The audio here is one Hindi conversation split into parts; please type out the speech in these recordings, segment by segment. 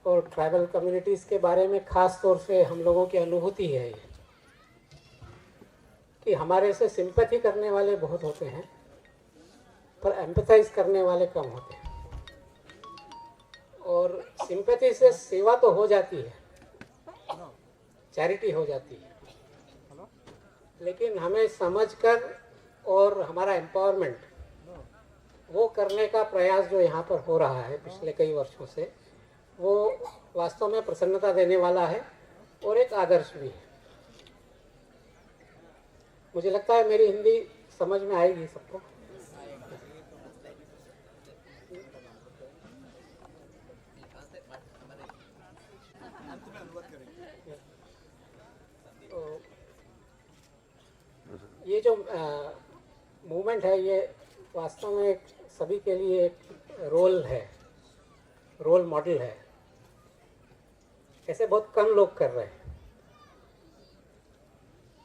और ट्राइबल कम्युनिटीज़ के बारे में ख़ास तौर से हम लोगों की अनुभूति है ये कि हमारे से सिंपैथी करने वाले बहुत होते हैं पर एम्पैथाइज करने वाले कम होते हैं। और सिंपैथी से सेवा तो हो जाती है, चैरिटी हो जाती है, लेकिन हमें समझकर और हमारा एम्पावरमेंट वो करने का प्रयास जो यहाँ पर हो रहा है पिछले कई वर्षों से, वो वास्तव में प्रसन्नता देने वाला है और एक आदर्श भी है। मुझे लगता है मेरी हिंदी समझ में आएगी सबको। तो ये जो मूवमेंट है ये वास्तव में सभी के लिए एक रोल है, रोल मॉडल है। ऐसे बहुत कम लोग कर रहे हैं।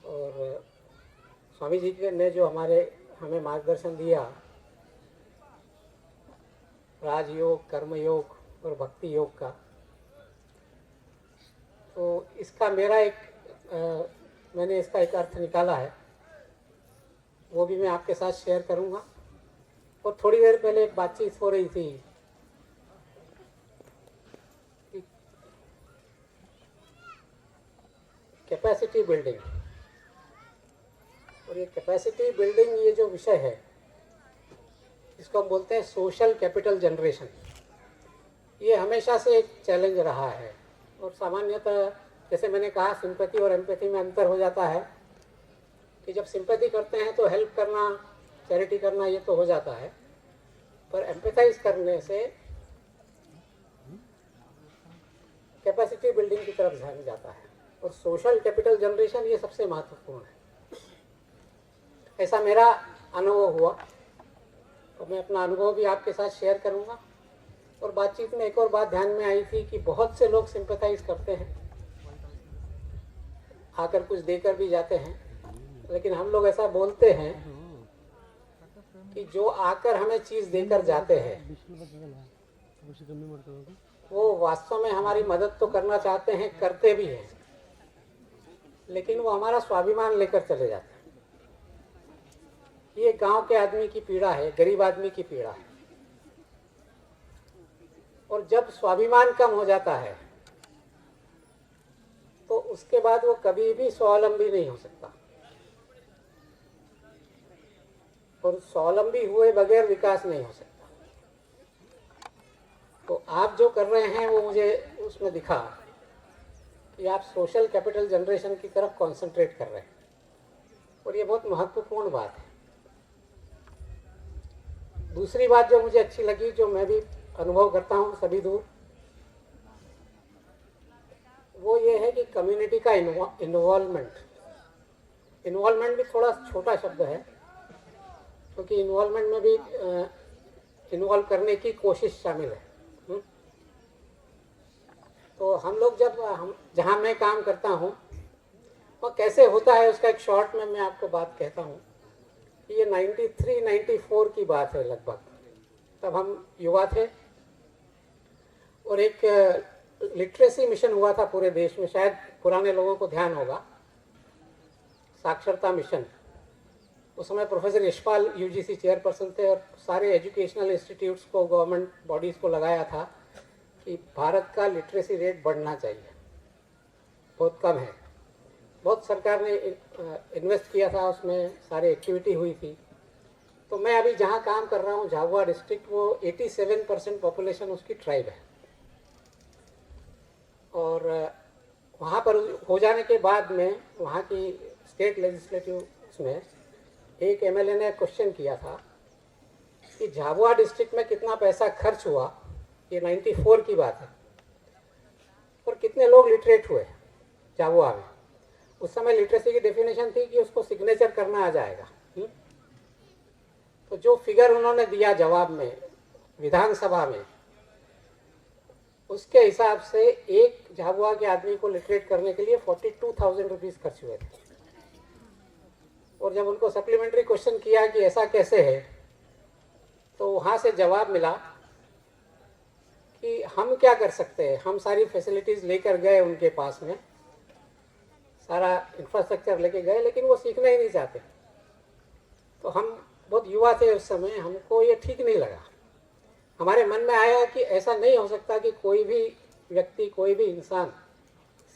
और स्वामी जी ने जो हमें मार्गदर्शन दिया, राजयोग, कर्मयोग और भक्ति योग का, तो इसका मैंने इसका एक अर्थ निकाला है, वो भी मैं आपके साथ शेयर करूंगा। और थोड़ी देर पहले एक बातचीत हो रही थी कैपेसिटी बिल्डिंग, और ये कैपेसिटी बिल्डिंग ये जो विषय है इसको हम बोलते हैं सोशल कैपिटल जनरेशन। ये हमेशा से एक चैलेंज रहा है और सामान्यतः जैसे मैंने कहा सिंपैथी और एम्पैथी में अंतर हो जाता है कि जब सिंपैथी करते हैं तो हेल्प करना, चैरिटी करना ये तो हो जाता है, पर एम्पैथाइज करने से कैपेसिटी बिल्डिंग की तरफ ध्यान जाता है और सोशल कैपिटल जनरेशन ये सबसे महत्वपूर्ण है। ऐसा मेरा अनुभव हुआ और मैं अपना अनुभव भी आपके साथ शेयर करूंगा। और बातचीत में एक और बात ध्यान में आई थी कि बहुत से लोग सिंपैथाइज करते हैं, आकर कुछ देकर भी जाते हैं, लेकिन हम लोग ऐसा बोलते हैं कि जो आकर हमें चीज़ देकर जाते हैं वो वास्तव में हमारी मदद तो करना चाहते हैं, करते भी हैं, लेकिन वो हमारा स्वाभिमान लेकर चले जाते हैं। ये गांव के आदमी की पीड़ा है, गरीब आदमी की पीड़ा है। और जब स्वाभिमान कम हो जाता है तो उसके बाद वो कभी भी स्वावलंबी नहीं हो सकता, और स्वावलंबी हुए बगैर विकास नहीं हो सकता। तो आप जो कर रहे हैं वो मुझे उसमें दिखा कि आप सोशल कैपिटल जनरेशन की तरफ कंसंट्रेट कर रहे हैं, और ये बहुत महत्वपूर्ण बात है। दूसरी बात जो मुझे अच्छी लगी, जो मैं भी अनुभव करता हूँ सभी दूर, वो ये है कि कम्युनिटी का इन्वॉल्वमेंट भी थोड़ा छोटा शब्द है, क्योंकि इन्वॉल्वमेंट में भी इन्वॉल्व करने की कोशिश शामिल है। तो हम लोग जहाँ मैं काम करता हूँ वो कैसे होता है उसका एक शॉर्ट में मैं आपको बात कहता हूँ। ये 93-94 की बात है लगभग। तब हम युवा थे और एक लिटरेसी मिशन हुआ था पूरे देश में, शायद पुराने लोगों को ध्यान होगा, साक्षरता मिशन। उस समय प्रोफेसर यशपाल यूजीसी चेयरपर्सन थे और सारे एजुकेशनल इंस्टीट्यूट्स को, गवर्नमेंट बॉडीज़ को लगाया था कि भारत का लिटरेसी रेट बढ़ना चाहिए, बहुत कम है। बहुत सरकार ने इन्वेस्ट किया था उसमें, सारी एक्टिविटी हुई थी। तो मैं अभी जहाँ काम कर रहा हूँ झाबुआ डिस्ट्रिक्ट, वो 87% पॉपुलेशन उसकी ट्राइब है। और वहाँ पर हो जाने के बाद में वहाँ की स्टेट लेजिस्लेटिव उसमें एक एमएलए ने क्वेश्चन किया था कि झाबुआ डिस्ट्रिक्ट में कितना पैसा खर्च हुआ, ये 94 की बात है, और कितने लोग लिटरेट हुए झाबुआ में। उस समय लिटरेसी की डेफिनेशन थी कि उसको सिग्नेचर करना आ जाएगा। तो जो फिगर उन्होंने दिया जवाब में विधानसभा में, उसके हिसाब से एक झाबुआ के आदमी को लिटरेट करने के लिए 42,000 रुपीज़ खर्च हुए थे। और जब उनको सप्लीमेंट्री क्वेश्चन किया कि ऐसा कैसे है, तो वहाँ से जवाब मिला कि हम क्या कर सकते हैं। हम सारी फैसिलिटीज़ लेकर गए उनके पास में, सारा इंफ्रास्ट्रक्चर लेके गए, लेकिन वो सीखना ही नहीं चाहते। तो हम बहुत युवा थे उस समय, हमको ये ठीक नहीं लगा। हमारे मन में आया कि ऐसा नहीं हो सकता कि कोई भी व्यक्ति, कोई भी इंसान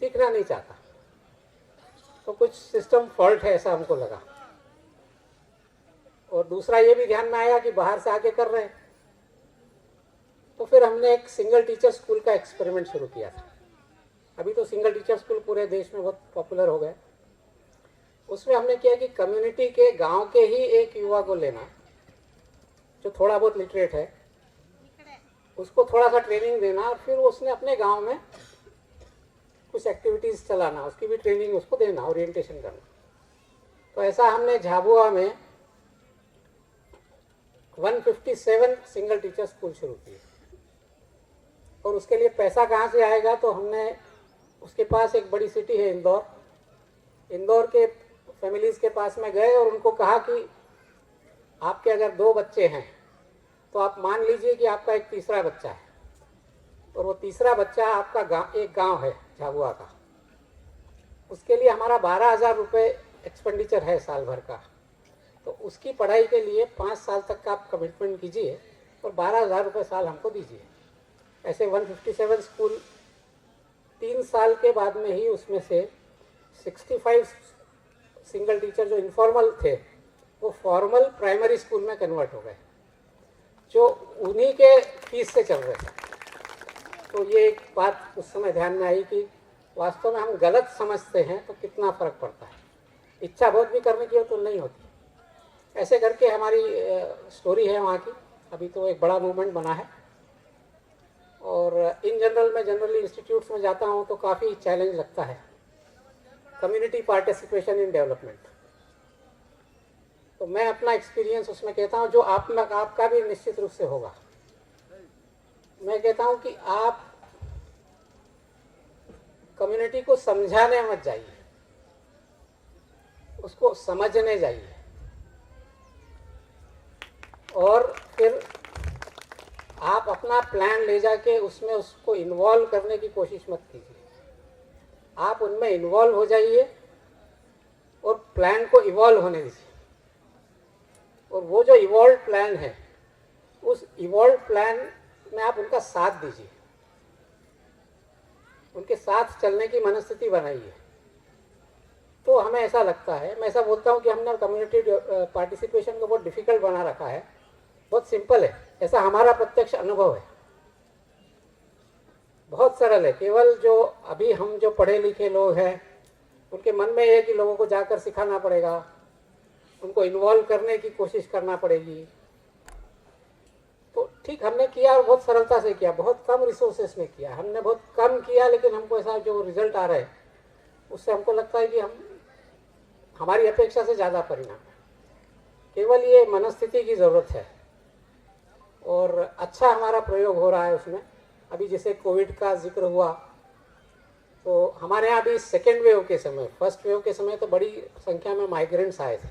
सीखना नहीं चाहता, तो कुछ सिस्टम फॉल्ट है, ऐसा हमको लगा। और दूसरा ये भी ध्यान में आया कि बाहर से आके कर रहे हैं, तो फिर हमने एक सिंगल टीचर स्कूल का एक्सपेरिमेंट शुरू किया था। अभी तो सिंगल टीचर स्कूल पूरे देश में बहुत पॉपुलर हो गए। उसमें हमने किया कि कम्युनिटी के, गांव के ही एक युवा को लेना जो थोड़ा बहुत लिटरेट है, उसको थोड़ा सा ट्रेनिंग देना, और फिर उसने अपने गांव में कुछ एक्टिविटीज़ चलाना, उसकी भी ट्रेनिंग उसको देना, ओरिएंटेशन करना। तो ऐसा हमने झाबुआ में 157 सिंगल टीचर स्कूल शुरू किए। और उसके लिए पैसा कहाँ से आएगा, तो हमने, उसके पास एक बड़ी सिटी है इंदौर, इंदौर के फैमिलीज़ के पास में गए और उनको कहा कि आपके अगर 2 बच्चे हैं तो आप मान लीजिए कि आपका एक तीसरा बच्चा है, और वो तीसरा बच्चा आपका एक गांव है झाबुआ का, उसके लिए हमारा 12,000 रुपये एक्सपेंडिचर है साल भर का। तो उसकी पढ़ाई के लिए 5 साल तक का आप कमिटमेंट कीजिए और 12,000 रुपये साल हमको दीजिए। ऐसे 157 स्कूल, 3 साल के बाद में ही उसमें से 65 सिंगल टीचर जो इनफॉर्मल थे वो फॉर्मल प्राइमरी स्कूल में कन्वर्ट हो गए, जो उन्हीं के फीस से चल रहे थे। तो ये एक बात उस समय ध्यान में आई कि वास्तव में हम गलत समझते हैं तो कितना फ़र्क पड़ता है। इच्छा बहुत भी करने की हो तो नहीं होती। ऐसे करके हमारी स्टोरी है वहाँ की। अभी तो एक बड़ा मूवमेंट बना है, और इन जनरल मैं जनरली इंस्टीट्यूट्स में जाता हूँ तो काफ़ी चैलेंज लगता है, कम्युनिटी पार्टिसिपेशन इन डेवलपमेंट। तो मैं अपना एक्सपीरियंस उसमें कहता हूँ, जो आपका भी निश्चित रूप से होगा। मैं कहता हूँ कि आप कम्युनिटी को समझाने मत जाइए, उसको समझने जाइए, और फिर आप अपना प्लान ले जाके उसमें उसको इन्वॉल्व करने की कोशिश मत कीजिए। आप उनमें इन्वॉल्व हो जाइए और प्लान को इवॉल्व होने दीजिए। और वो जो इवॉल्व प्लान है, उस इवॉल्व प्लान में आप उनका साथ दीजिए, उनके साथ चलने की मनस्थिति बनाइए। तो हमें ऐसा लगता है, मैं ऐसा बोलता हूँ कि हमने कम्युनिटी पार्टिसिपेशन को बहुत डिफ़िकल्ट बना रखा है। बहुत सिंपल है, ऐसा हमारा प्रत्यक्ष अनुभव है, बहुत सरल है। केवल जो अभी हम जो पढ़े लिखे लोग हैं उनके मन में ये है कि लोगों को जाकर सिखाना पड़ेगा, उनको इन्वॉल्व करने की कोशिश करना पड़ेगी। तो ठीक हमने किया, और बहुत सरलता से किया, बहुत कम रिसोर्सेस में किया, हमने बहुत कम किया, लेकिन हमको ऐसा जो रिजल्ट आ रहा है उससे हमको लगता है कि हमारी अपेक्षा से ज़्यादा परिणाम है। केवल ये मनस्थिति की ज़रूरत है, और अच्छा हमारा प्रयोग हो रहा है उसमें। अभी जैसे कोविड का जिक्र हुआ, तो हमारे यहाँ अभी सेकेंड वेव के समय, फर्स्ट वेव के समय तो बड़ी संख्या में माइग्रेंट्स आए थे,